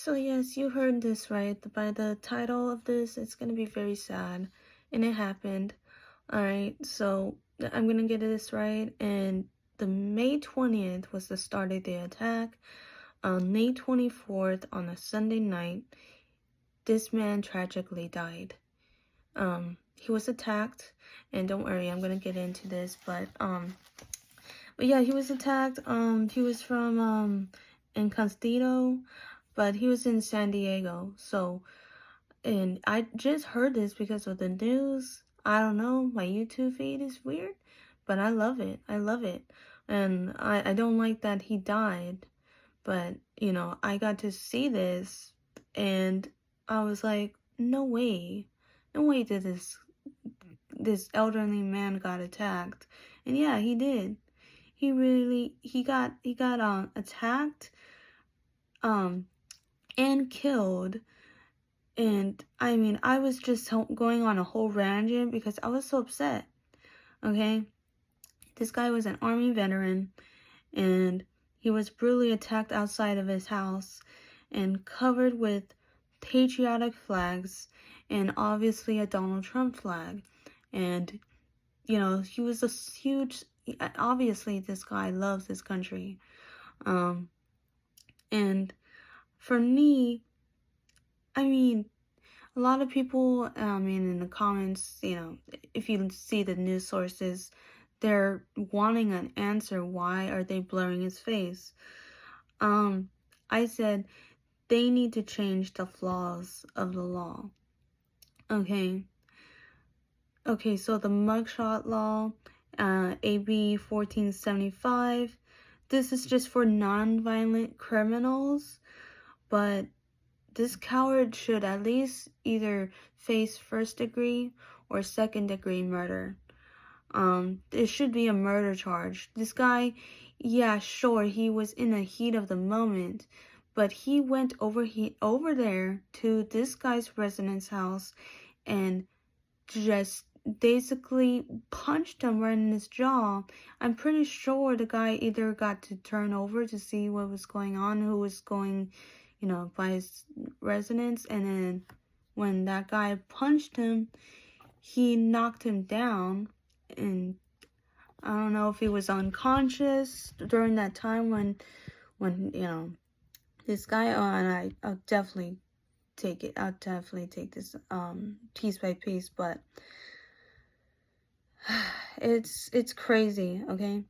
So yes, you heard this right. By the title of this, it's gonna be very sad. And it happened. Alright, so I'm gonna get this right. And the May 20th was the start of the attack. On May 24th, on a Sunday night, this man tragically died. He was attacked, and don't worry, I'm gonna get into this, but yeah, he was attacked. He was from Encantido, but he was in San Diego. So, and I just heard this because of the news. I don't know, my YouTube feed is weird, but I love it. I love it. And I don't like that he died, but I got to see this and I was like, no way. No way did this elderly man got attacked. And yeah, he did. He got attacked and killed. And I mean, I was just going on a whole rant because I was so upset. Okay, this guy was an army veteran and he was brutally attacked outside of his house and covered with patriotic flags and obviously a Donald Trump flag. And he was a huge, obviously this guy loves his country. And for me, I mean, a lot of people, in the comments, if you see the news sources, they're wanting an answer. Why are they blurring his face? I said they need to change the flaws of the law. Okay, so the mugshot law, AB 1475, this is just for non-violent criminals, but this coward should at least either face first degree or second degree murder. It should be a murder charge. This guy, yeah, sure, he was in the heat of the moment, but he went over there to this guy's residence house and just basically punched him right in his jaw. I'm pretty sure the guy either got to turn over to see what was going on, who was going, by his residence, and then when that guy punched him, he knocked him down, and I don't know if he was unconscious during that time when this guy, and I'll definitely take it. I'll definitely take this piece by piece, but it's crazy, okay?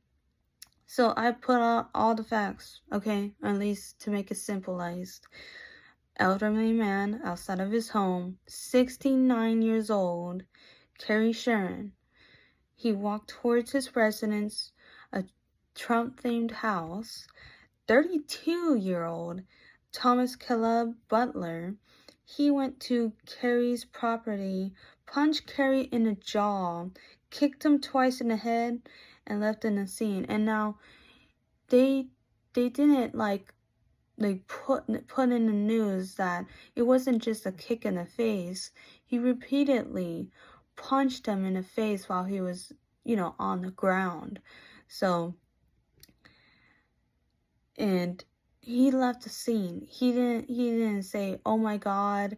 So I put out all the facts, okay? At least to make it simplified. Elderly man outside of his home, 69 years old, Kerry Sheron. He walked towards his residence, a Trump-themed house. 32-year-old Thomas Caleb Butler. He went to Kerry's property, punched Kerry in the jaw, kicked him twice in the head, and left in the scene. And now they didn't put in the news that it wasn't just a kick in the face. He repeatedly punched him in the face while he was, on the ground. So, and he left the scene. He didn't say, "Oh my God,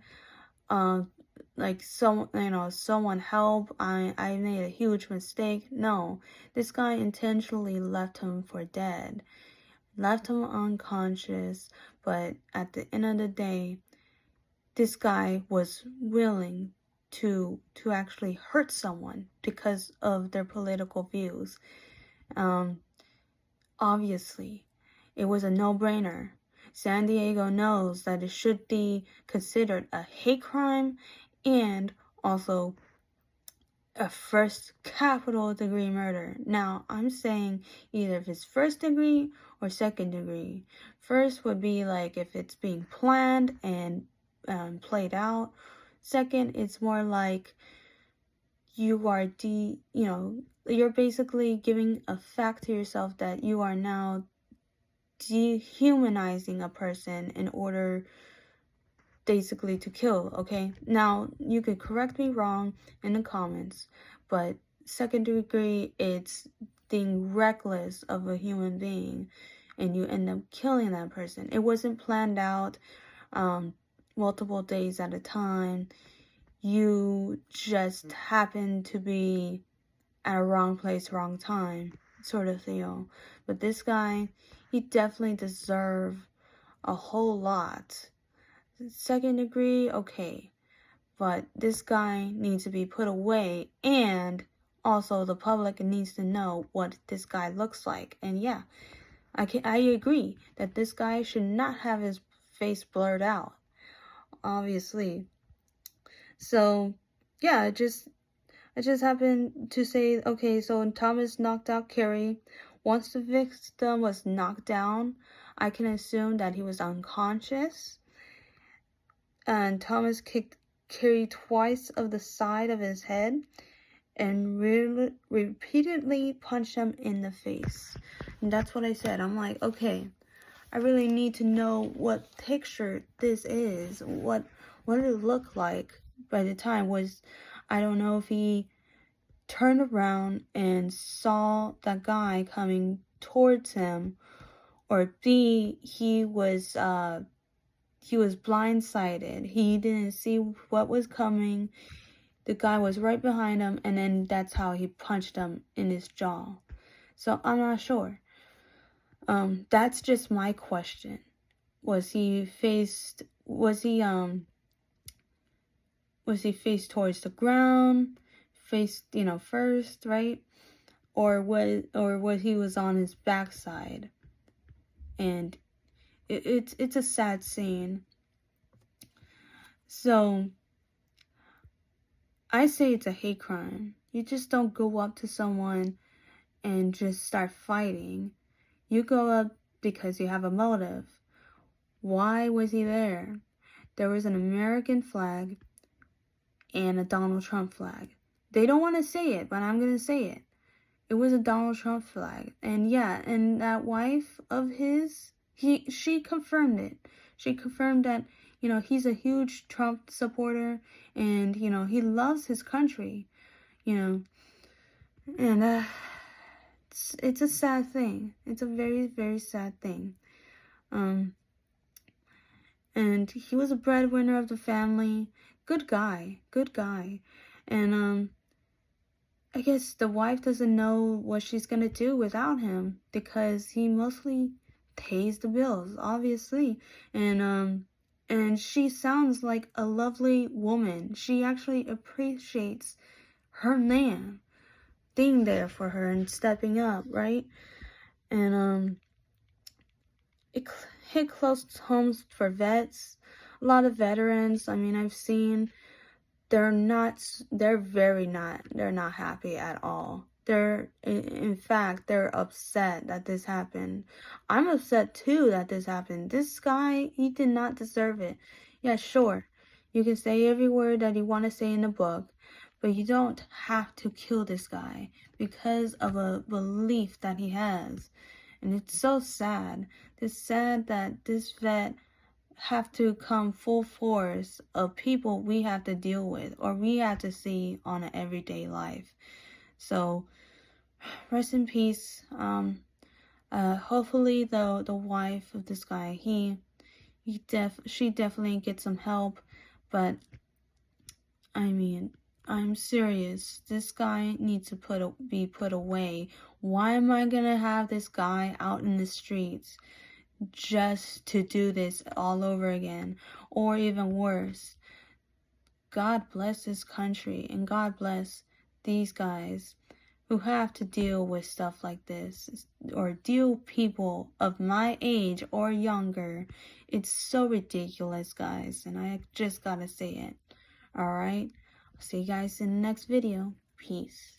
someone help, I made a huge mistake." No, this guy intentionally left him for dead, left him unconscious. But at the end of the day, this guy was willing to actually hurt someone because of their political views. Obviously, it was a no-brainer. San Diego knows that it should be considered a hate crime and also a first capital degree murder. Now, I'm saying either if it's first degree or second degree. First would be like if it's being planned and played out. Second, it's more like you are you're basically giving a fact to yourself that you are now dehumanizing a person in order basically to kill, okay? Now, you could correct me wrong in the comments, but second degree, it's being reckless of a human being and you end up killing that person. It wasn't planned out. multiple days at a time. You just happen to be at a wrong place, wrong time sort of deal. But this guy, he definitely deserved a whole lot. Second degree, okay. But this guy needs to be put away, and also the public needs to know what this guy looks like. And yeah, I agree that this guy should not have his face blurred out, obviously. So yeah, I just happened to say, okay, so when Thomas knocked out Kerry, once the victim was knocked down, I can assume that he was unconscious. And Thomas kicked Kerry twice of the side of his head and repeatedly punched him in the face. And that's what I said. I'm like, okay, I really need to know what picture this is. What did it look like by the time? I don't know if he turned around and saw that guy coming towards him, or B, he was blindsided. He didn't see what was coming. The guy was right behind him, and then that's how he punched him in his jaw. So I'm not sure. That's just my question. Was he faced towards the ground, faced, first, right? Or was he was on his backside? And it's a sad scene. So I say it's a hate crime. You just don't go up to someone and just start fighting. You go up because you have a motive. Why was he there? There was an American flag and a Donald Trump flag. They don't want to say it, but I'm going to say it. It was a Donald Trump flag. And yeah, and that wife of his, she confirmed it. She confirmed that, he's a huge Trump supporter, and, he loves his country, and it's a sad thing. It's a very, very sad thing. And he was a breadwinner of the family. Good guy. And, I guess the wife doesn't know what she's gonna do without him, because he mostly pays the bills, obviously. And she sounds like a lovely woman. She actually appreciates her man being there for her and stepping up, right? And it hit close to homes for vets. A lot of veterans, I've seen, they're not happy at all. In fact, they're upset that this happened. I'm upset too that this happened. This guy, he did not deserve it. Yeah, sure, you can say every word that you want to say in the book, but you don't have to kill this guy because of a belief that he has. And it's so sad. It's sad that this vet have to come full force of people we have to deal with, or we have to see on an everyday life. So rest in peace. Hopefully the wife of this guy, she definitely gets some help. But I'm serious. This guy needs to be put away. Why am I gonna have this guy out in the streets just to do this all over again, or even worse? God bless this country, and God bless these guys who have to deal with stuff like this, or deal people of my age or younger. It's so ridiculous, guys, and I just gotta say it. Alright, I'll see you guys in the next video. Peace.